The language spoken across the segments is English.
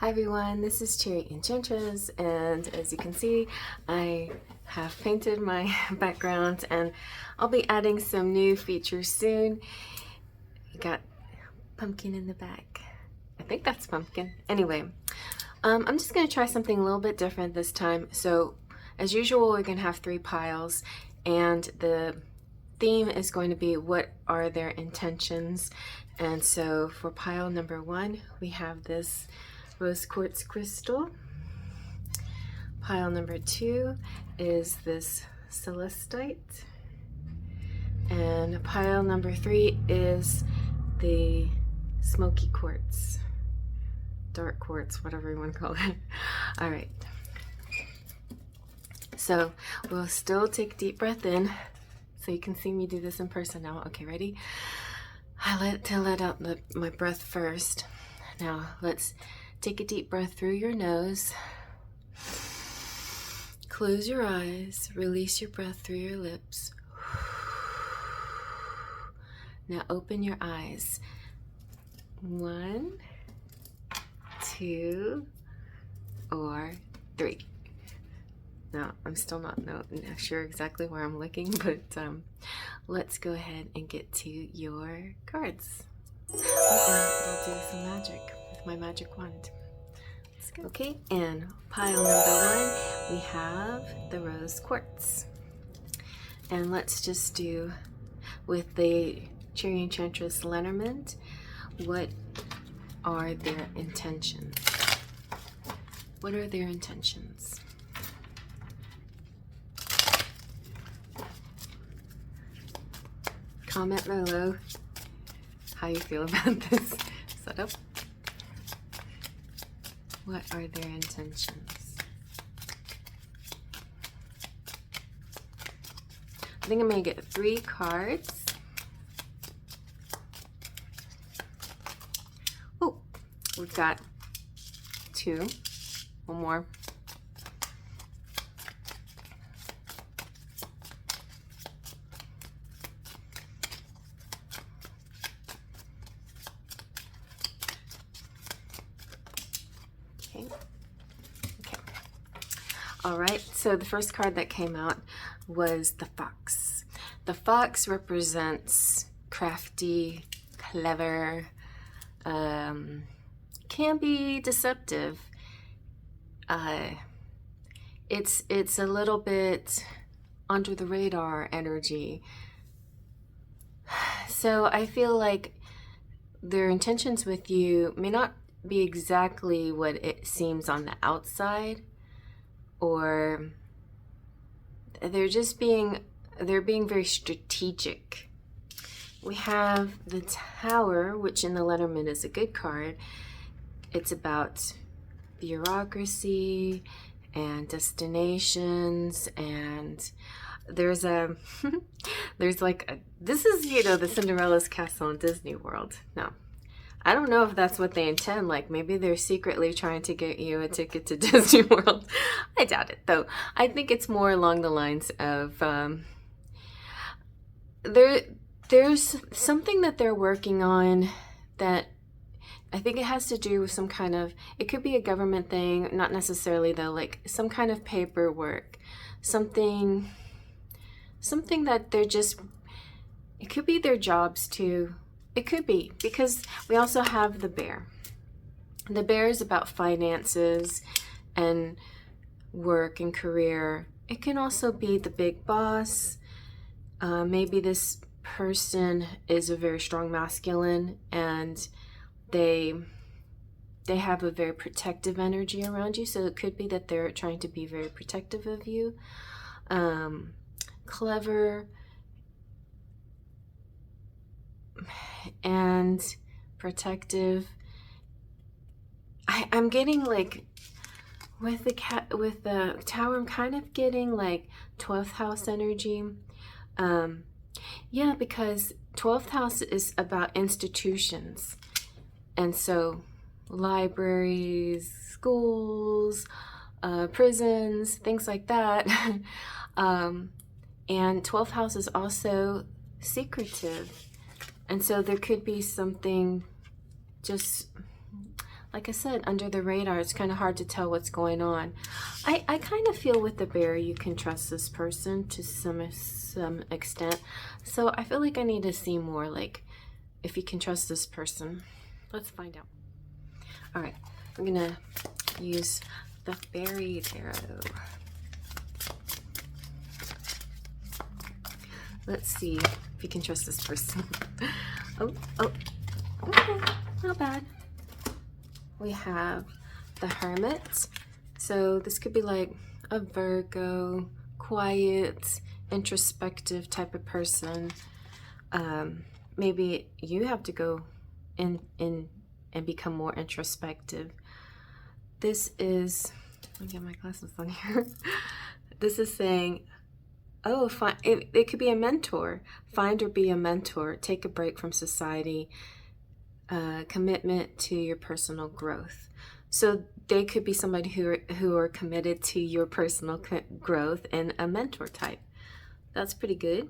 Hi everyone, this is Cherry Enchantress, and as you can see, I have painted my background and I'll be adding some new features soon. You got pumpkin in the back. I think that's pumpkin. Anyway, I'm just going to try something a little bit different this time. So as usual, we're going to have 3 piles, and the theme is going to be what are their intentions. And so for pile number 1, we have this rose quartz crystal. Pile number 2 is this celestite. And pile number 3 is the smoky quartz, dark quartz, whatever you want to call it. All right. So we'll still take a deep breath in, so you can see me do this in person now. Okay, ready? I let out my breath first. Now let's take a deep breath through your nose. Close your eyes. Release your breath through your lips. Now open your eyes. 1, 2, or 3. Now, I'm still not sure exactly where I'm looking, but let's go ahead and get to your cards. And we'll do some magic with my magic wand. Let's go. Okay, and pile number 1, we have the rose quartz. And let's just do, with the Cherry Enchantress Lenormand, what are their intentions? What are their intentions? Comment below how you feel about this setup. What are their intentions? I think I'm going to get 3 cards. Oh, we've got 2. One more. Okay. All right, so the first card that came out was the fox. The fox represents crafty, clever, can be deceptive. It's a little bit under the radar energy. So I feel like their intentions with you may not be exactly what it seems on the outside, or they're being very strategic. We have the Tower, which in the Lenormand is a good card. It's about bureaucracy and destinations, and there's like this is, you know, the Cinderella's castle in Disney World. No, I don't know if that's what they intend. Like, maybe they're secretly trying to get you a ticket to Disney World. I doubt it, though. I think it's more along the lines of there's something that they're working on that I think it has to do with some kind of, it could be a government thing, not necessarily though, like some kind of paperwork, something that they're just, it could be their jobs too. It could be, because we also have the bear. The bear is about finances and work and career. It can also be the big boss. Maybe this person is a very strong masculine, and they have a very protective energy around you. So it could be that they're trying to be very protective of you. Clever and protective. I'm getting like with the Tower, I'm kind of getting like 12th house energy. Yeah, because 12th house is about institutions, and so libraries, schools, prisons, things like that. And 12th house is also secretive, and so there could be something just like I said, under the radar. It's kind of hard to tell what's going on. I kind of feel with the bear you can trust this person to some extent. So I feel like I need to see more, like, if you can trust this person. Let's find out. All right, we're gonna use the Fairy Tarot. Let's see if you can trust this person. Oh, okay, not bad. We have the Hermit. So this could be like a Virgo, quiet, introspective type of person. Maybe you have to go in and become more introspective. This is, let me get my glasses on here. This is saying, oh, it could be a mentor. Find or be a mentor. Take a break from society. Commitment to your personal growth. So they could be somebody who are committed to your personal growth and a mentor type. That's pretty good.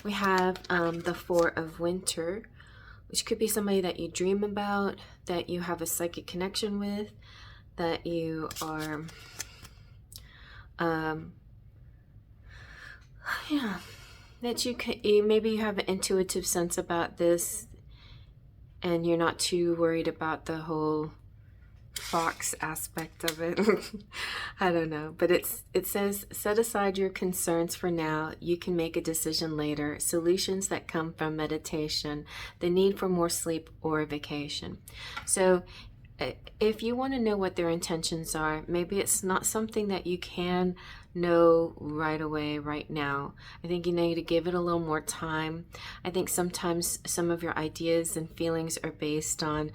We have the Four of Winter, which could be somebody that you dream about, that you have a psychic connection with, that you are, that maybe you have an intuitive sense about this, and you're not too worried about the whole fox aspect of it. I don't know, but it says, set aside your concerns for now. You can make a decision later. Solutions that come from meditation, the need for more sleep or vacation. So if you want to know what their intentions are, maybe it's not something that you can know right away, right now. I think you need to give it a little more time. I think sometimes some of your ideas and feelings are based on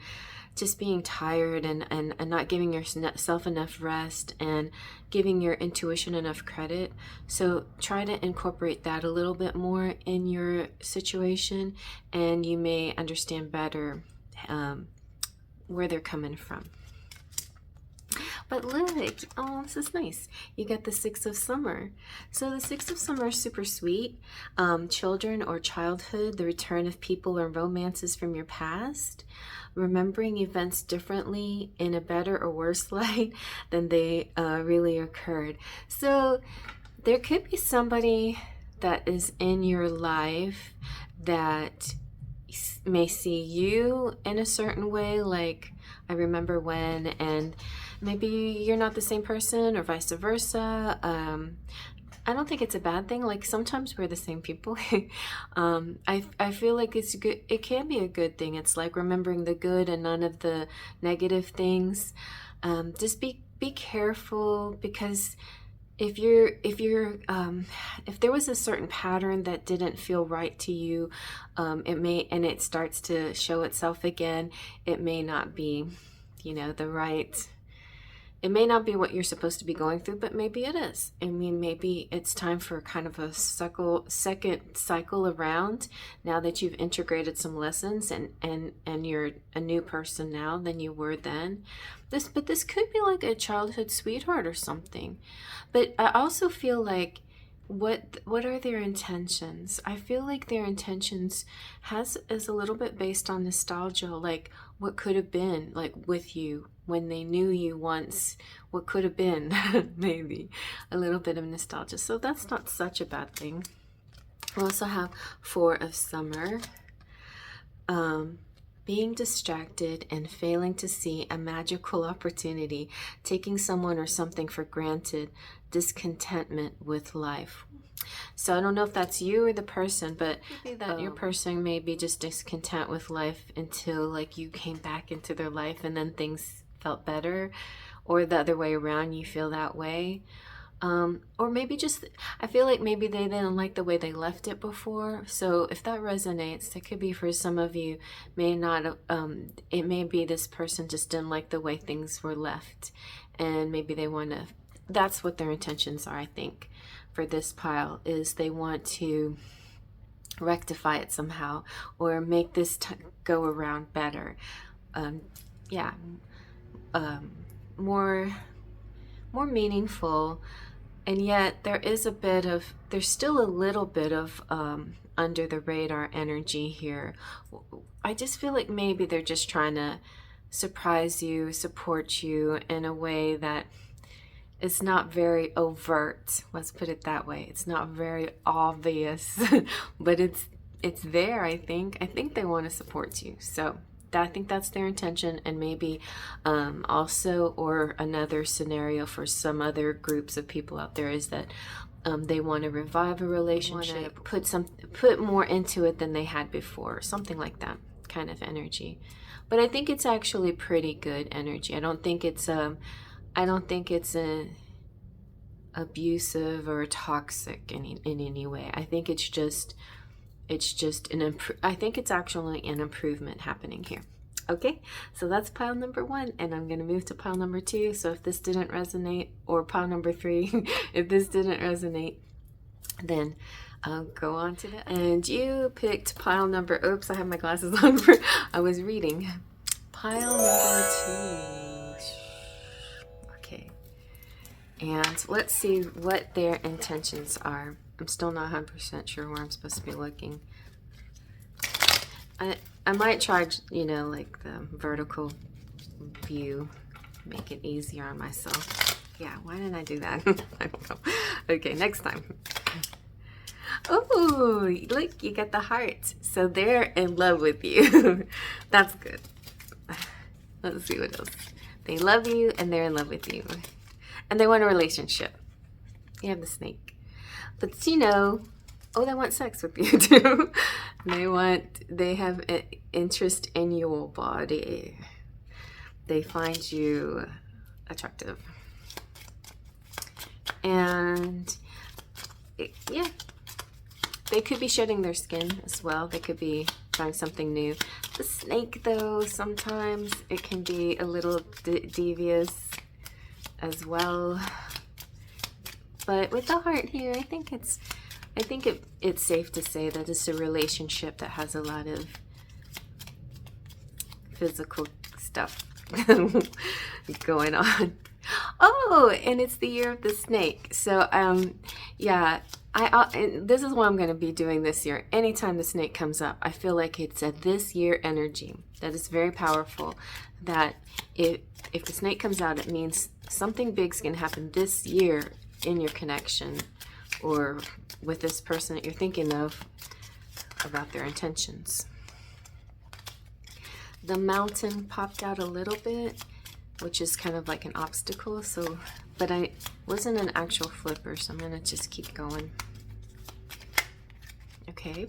just being tired and not giving yourself enough rest and giving your intuition enough credit. So try to incorporate that a little bit more in your situation, and you may understand better where they're coming from. But look, oh, this is nice. You get the Six of Summer. So the Six of Summer is super sweet. Children or childhood, the return of people or romances from your past, remembering events differently in a better or worse light than they really occurred. So there could be somebody that is in your life that may see you in a certain way, like I remember when, and maybe you're not the same person or vice versa. I don't think it's a bad thing. Like sometimes we're the same people. I feel like it's good. It can be a good thing. It's like remembering the good and none of the negative things. Just be careful, because if there was a certain pattern that didn't feel right to you, it starts to show itself again, it may not be, it may not be what you're supposed to be going through, but maybe it is. I mean, maybe it's time for kind of a second cycle around, now that you've integrated some lessons and you're a new person now than you were then. But this could be like a childhood sweetheart or something. But I also feel like, what are their intentions? I feel like their intentions is a little bit based on nostalgia, like what could have been, like with you when they knew you once, what could have been. Maybe a little bit of nostalgia. So that's not such a bad thing. We also have Four of Summer. Being distracted and failing to see a magical opportunity, taking someone or something for granted, discontentment with life. So I don't know if that's you or the person, but maybe that your person may be just discontent with life until like you came back into their life and then things felt better, or the other way around, you feel that way. Or maybe just, I feel like maybe they didn't like the way they left it before. So if that resonates, it could be for some of you, it may be this person just didn't like the way things were left, and maybe they want to, that's what their intentions are, I think, for this pile, is they want to rectify it somehow, or make this go around better. More meaningful. And yet there's still a little bit of under the radar energy here. I just feel like maybe they're just trying to surprise you, support you in a way that is not very overt. Let's put it that way. It's not very obvious, but it's there. I think they want to support you. So I think that's their intention. And maybe also, or another scenario for some other groups of people out there, is that they want to revive a relationship, put more into it than they had before, something like that kind of energy. But I think it's actually pretty good energy. I don't think it's abusive or toxic in any way. I think it's just I think it's actually an improvement happening here. Okay, so that's pile number 1, and I'm going to move to pile number 2. So if this didn't resonate, or pile number 3, if this didn't resonate, then I'll go on to that. And you picked pile number, oops, I have my glasses on I was reading. Pile number 2. Okay, and let's see what their intentions are. I'm still not 100% sure where I'm supposed to be looking. I might try, like the vertical view, make it easier on myself. Yeah, why didn't I do that? I don't know. Okay, next time. Oh, look, you got the heart. So they're in love with you. That's good. Let's see what else. They love you and they're in love with you. And they want a relationship. You have the snake. But they want sex with you too. They have an interest in your body. They find you attractive. And yeah, they could be shedding their skin as well. They could be trying something new. The snake, though, sometimes it can be a little devious as well. But with the heart here, I think it's safe to say that it's a relationship that has a lot of physical stuff going on. Oh, and it's the year of the snake. So yeah, and this is what I'm going to be doing this year. Anytime the snake comes up, I feel like it's a this year energy that is very powerful. That if the snake comes out, it means something big's going to happen this year in your connection, or with this person that you're thinking of, about their intentions. The mountain popped out a little bit, which is kind of like an obstacle. So, but I wasn't an actual flipper, so I'm gonna just keep going. Okay,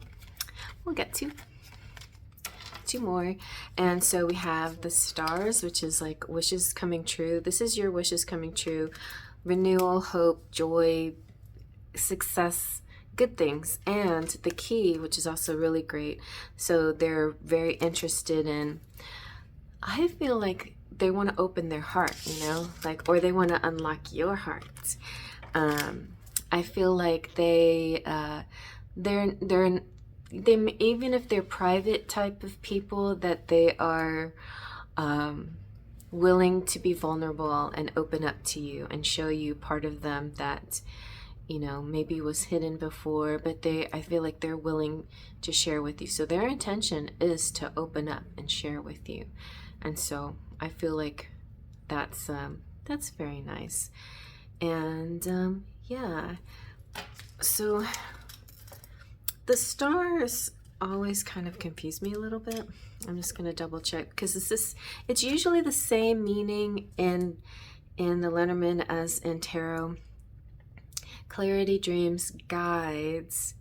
we'll get two more. And so we have the stars, which is like wishes coming true. This is your wishes coming true. Renewal, hope, joy, success, good things. And the key, which is also really great. So they're very interested in, I feel like they want to open their heart, or they want to unlock your heart. I feel like they're even if they're private type of people, that they are willing to be vulnerable and open up to you and show you part of them that maybe was hidden before, but I feel like they're willing to share with you. So their intention is to open up and share with you. And so I feel like that's very nice. And yeah, so the stars always kind of confuse me a little bit. I'm just going to double check, because it's usually the same meaning in the Lenormand as in tarot. Clarity, dreams, guides,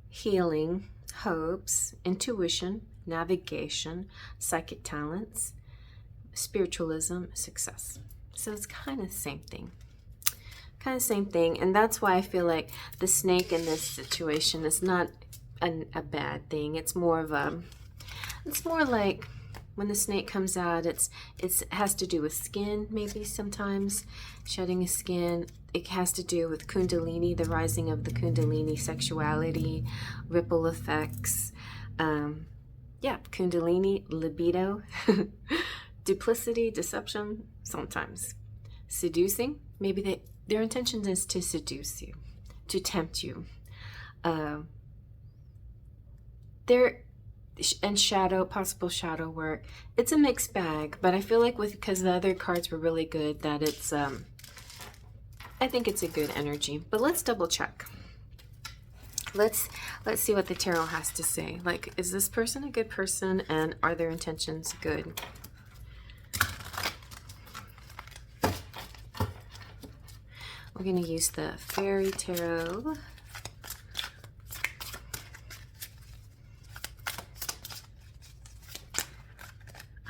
healing, hopes, intuition, navigation, psychic talents, spiritualism, success. So it's kind of the same thing. And that's why I feel like the snake in this situation is not a bad thing. It's more like when the snake comes out, it has to do with skin, maybe sometimes shedding a skin. It has to do with kundalini, the rising of the kundalini, sexuality, ripple effects. Kundalini, libido, duplicity, deception, sometimes. Seducing, maybe their intention is to seduce you, to tempt you. and possible shadow work. It's a mixed bag, but I feel like because the other cards were really good, that it's I think it's a good energy. But let's double check. Let's see what the tarot has to say. Like, is this person a good person, and are their intentions good? We're going to use the Fairy Tarot.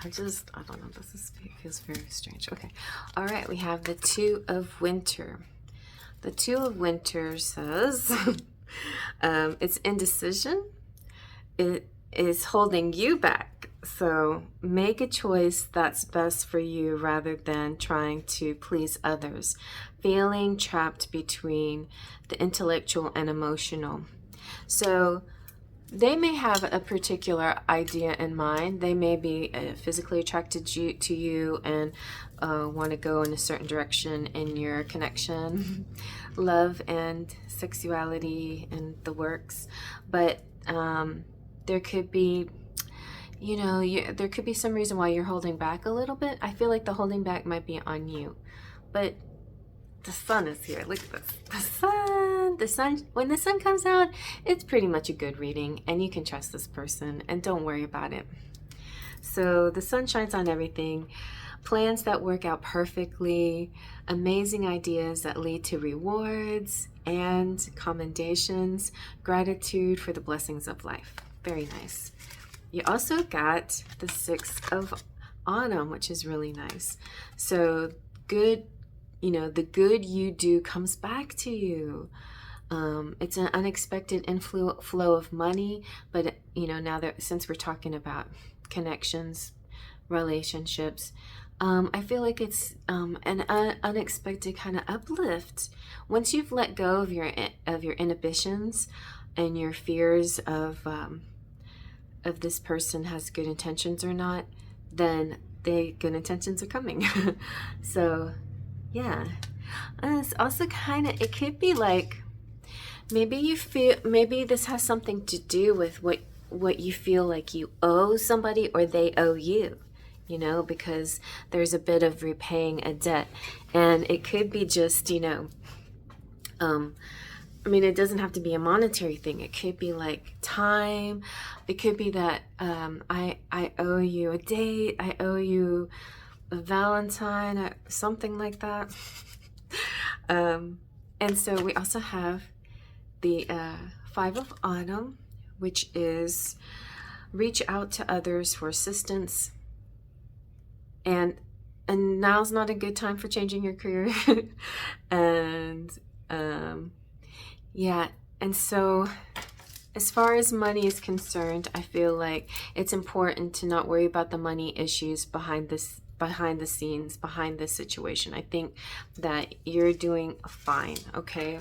I don't know, feels very strange. Okay, all right, we have the Two of Winter. The Two of Winter says it's indecision. It is holding you back. So make a choice that's best for you rather than trying to please others. Feeling trapped between the intellectual and emotional. So they may have a particular idea in mind. They may be physically attracted to you and want to go in a certain direction in your connection, love and sexuality and the works. But there could be, you know, there could be some reason why you're holding back a little bit. I feel like the holding back might be on you. But the sun is here. Look at this. The sun, when the sun comes out, it's pretty much a good reading, and you can trust this person and don't worry about it. So the sun shines on everything. Plans that work out perfectly, amazing ideas that lead to rewards and commendations, gratitude for the blessings of life. Very nice. You also got the Six of Autumn, which is really nice. So good, you know, the good you do comes back to you. It's an unexpected flow of money, but you know, now that since we're talking about connections, relationships, I feel like it's an unexpected kind of uplift. Once you've let go of your inhibitions and your fears of this person has good intentions or not, then the good intentions are coming. So yeah, and it's also kind of, it could be like, maybe this has something to do with what you feel like you owe somebody or they owe you, you know, because there's a bit of repaying a debt. And it could be just, you know, I mean, it doesn't have to be a monetary thing. It could be like time. It could be that I owe you a date. I owe you a Valentine, something like that. And so we also have the Five of Autumn, which is reach out to others for assistance. And now's not a good time for changing your career. And yeah, and so as far as money is concerned, I feel like it's important to not worry about the money issues behind the scenes, behind this situation. I think that you're doing fine, okay?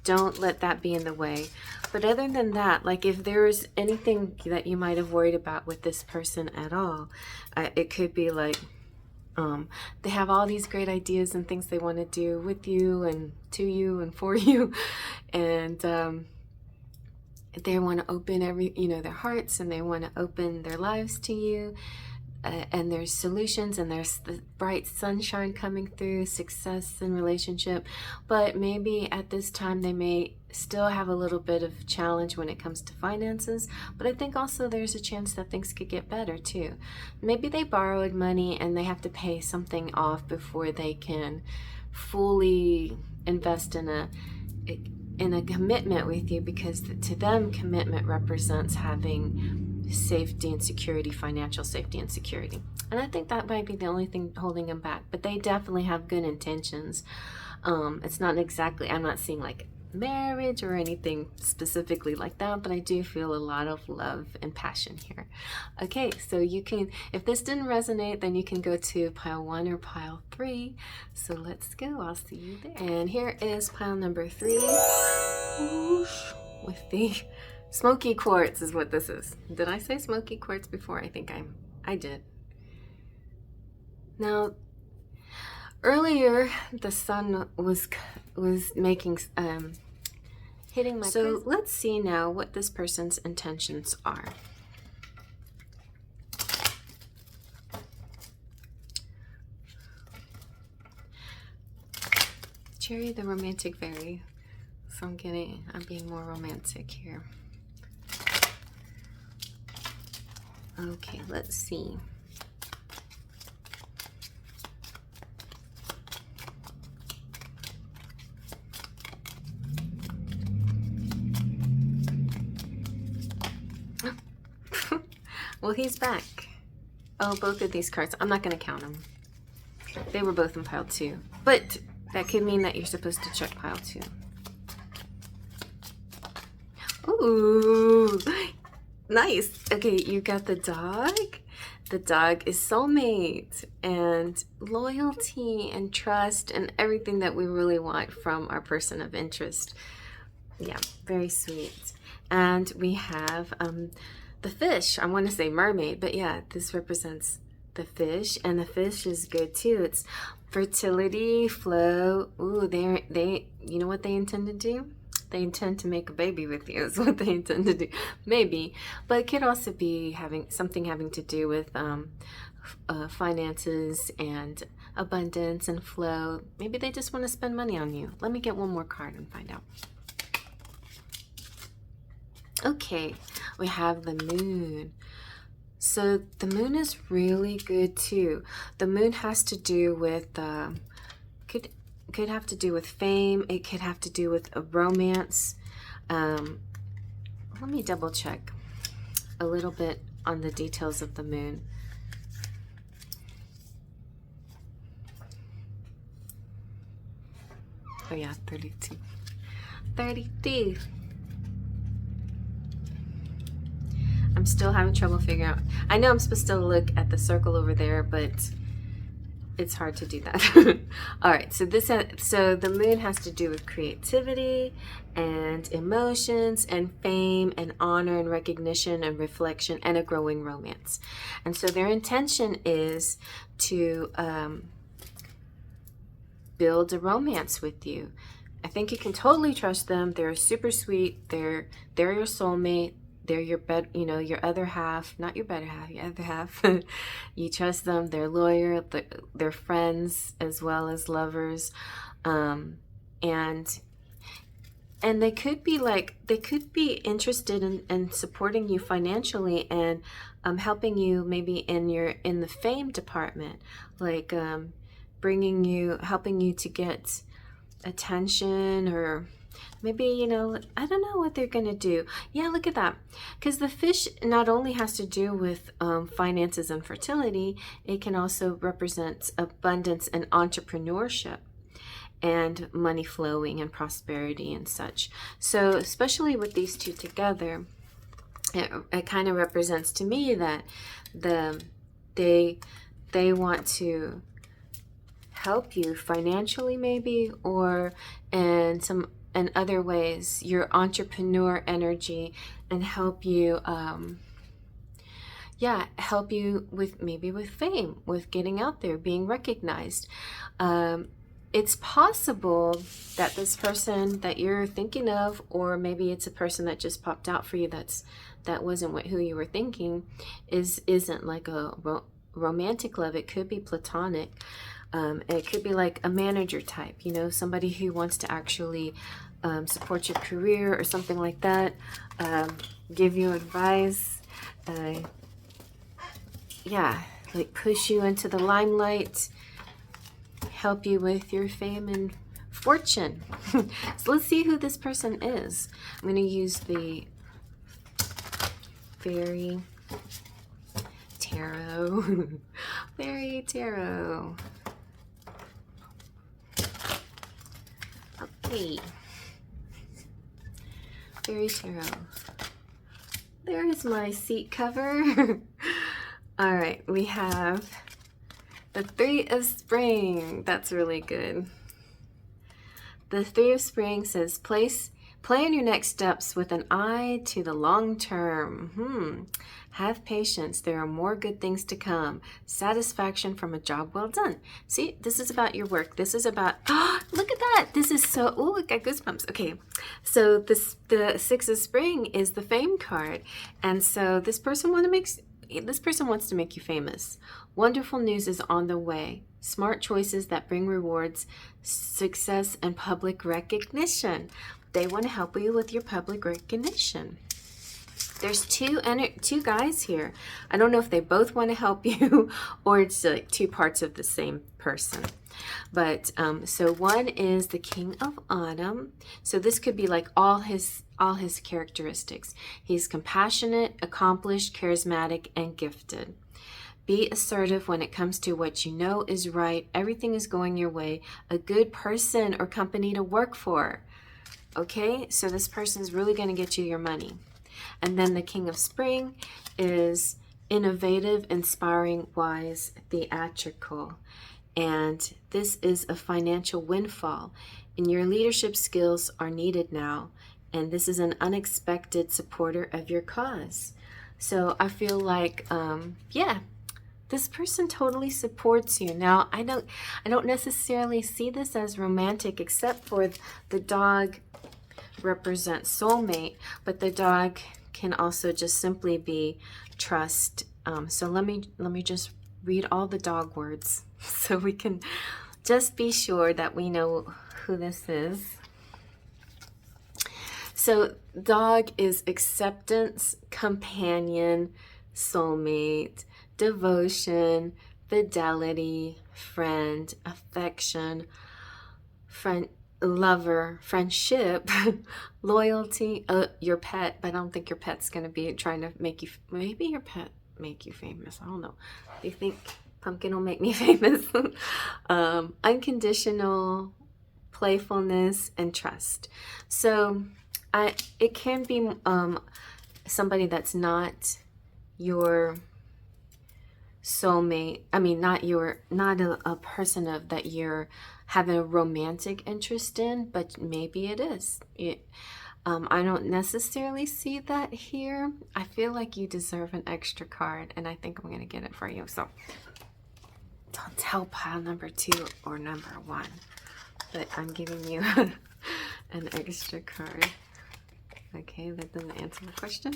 Don't let that be in the way. But other than that, like if there is anything that you might have worried about with this person at all, it could be like they have all these great ideas and things they want to do with you and to you and for you, and they want to open their hearts, and they want to open their lives to you. And there's solutions, and there's the bright sunshine coming through, success in relationship. But maybe at this time they may still have a little bit of challenge when it comes to finances. But I think also there's a chance that things could get better too. Maybe they borrowed money and they have to pay something off before they can fully invest in a commitment with you, because to them commitment represents having safety and security, financial safety and security. And I think that might be the only thing holding them back, but they definitely have good intentions. It's not exactly, I'm not seeing like marriage or anything specifically like that, but I do feel a lot of love and passion here. Okay, so you can, if this didn't resonate, then you can go to pile 1 or pile 3. So let's go, I'll see you there. And here is pile number 3 with the Smoky Quartz is what this is. Did I say Smoky Quartz before? I think I did. Now, earlier the sun was making hitting my. So let's see now what this person's intentions are. Cherry, the romantic fairy. So I'm being more romantic here. Okay, let's see. Well, he's back. Oh, both of these cards. I'm not going to count them. They were both in pile 2. But that could mean that you're supposed to check pile 2. Ooh, nice. Okay, you got the dog. The dog is soulmate and loyalty and trust and everything that we really want from our person of interest. Yeah, very sweet. And we have the fish. I want to say mermaid, but yeah, this represents the fish, and the fish is good too. It's fertility, flow. Ooh, they you know what they intend to do? They intend to make a baby with you is what they intend to do. Maybe, but it could also be something having to do with finances and abundance and flow. Maybe they just want to spend money on you. Let me get one more card and find out. Okay, we have the moon. So the moon is really good too. The moon has to do with could have to do with fame. It could have to do with a romance. Let me double check a little bit on the details of the moon. Oh yeah, 32. 32. I'm still having trouble figuring out. I know I'm supposed to look at the circle over there, but it's hard to do that. All right, so so the moon has to do with creativity and emotions and fame and honor and recognition and reflection and a growing romance. And so their intention is to build a romance with you. I think you can totally trust them. They're super sweet. They're your soulmate. They're your your other half, not your better half, your other half. You trust them. They're loyal. They're friends as well as lovers, and they could be interested in supporting you financially and helping you maybe in the fame department, like helping you to get attention, or maybe, I don't know what they're going to do. Yeah, look at that. Because the fish not only has to do with finances and fertility, it can also represent abundance and entrepreneurship and money flowing and prosperity and such. So especially with these two together, it kind of represents to me that they want to help you financially maybe, or in other ways, your entrepreneur energy, and help you help you with fame, with getting out there, being recognized. It's possible that this person that you're thinking of, or maybe it's a person that just popped out for you that wasn't who you were thinking, isn't like a romantic love. It could be platonic. It could be like a manager type, somebody who wants to actually support your career or something like that, give you advice, like push you into the limelight, help you with your fame and fortune. So let's see who this person is. I'm going to use the Fairy Tarot. Fairy Tarot. Okay. Fairy Tarot. There is my seat cover. All right, we have the Three of Spring. That's really good. The Three of Spring says, plan your next steps with an eye to the long term. Have patience. There are more good things to come. Satisfaction from a job well done. See, this is about your work. This is about, look at that. This is so, I got goosebumps. Okay, so the Six of Spring is the fame card. And so this person this person wants to make you famous. Wonderful news is on the way. Smart choices that bring rewards, success, and public recognition. They want to help you with your public recognition. There's two guys here. I don't know if they both want to help you or it's like two parts of the same person. But so one is the King of Autumn. So this could be like all his characteristics. He's compassionate, accomplished, charismatic, and gifted. Be assertive when it comes to what you know is right. Everything is going your way. A good person or company to work for. Okay, so this person's really going to get you your money. And then the King of Spring is innovative, inspiring, wise, theatrical. And this is a financial windfall. And your leadership skills are needed now. And this is an unexpected supporter of your cause. So I feel like, yeah, this person totally supports you. Now, I don't necessarily see this as romantic, except for the dog represents soulmate, but the dog can also just simply be trust. So let me just read all the dog words so we can just be sure that we know who this is. So dog is acceptance, companion, soulmate, devotion, fidelity, friend, affection, lover, friendship, loyalty, your pet, but I don't think your pet's going to be trying to make you, maybe your pet make you famous. I don't know. Do you think pumpkin will make me famous? Unconditional playfulness and trust. So it can be somebody that's not your soulmate. I mean, not a person that you're having a romantic interest in, but maybe it is. I don't necessarily see that here. I feel like you deserve an extra card, and I think I'm going to get it for you. So don't tell pile number 2 or number 1, but I'm giving you an extra card. Okay, that doesn't answer the question.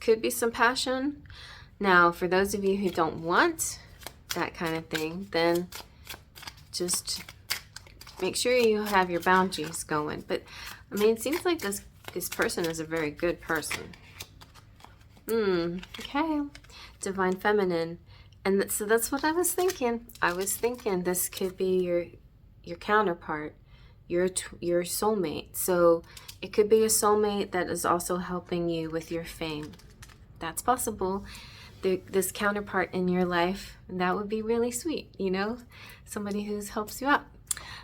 Could be some passion. Now, for those of you who don't want that kind of thing, then just make sure you have your boundaries going. But I mean, it seems like this person is a very good person. Okay, divine feminine, and so that's what I was thinking. I was thinking this could be your counterpart, your soulmate. So it could be a soulmate that is also helping you with your fame. That's possible. This counterpart in your life, and that would be really sweet, you know, somebody who helps you out.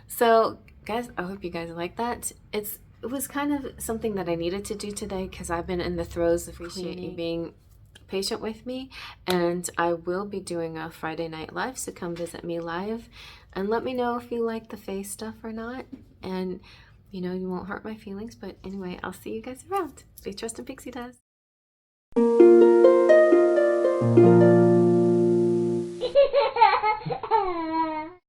So guys, I hope you guys like that. It was kind of something that I needed to do today because I've been in the throes of appreciate you being patient with me, and I will be doing a Friday night live, so come visit me live and let me know if you like the face stuff or not. And you know, you won't hurt my feelings, but anyway, I'll see you guys around. Stay trust and pixie dust.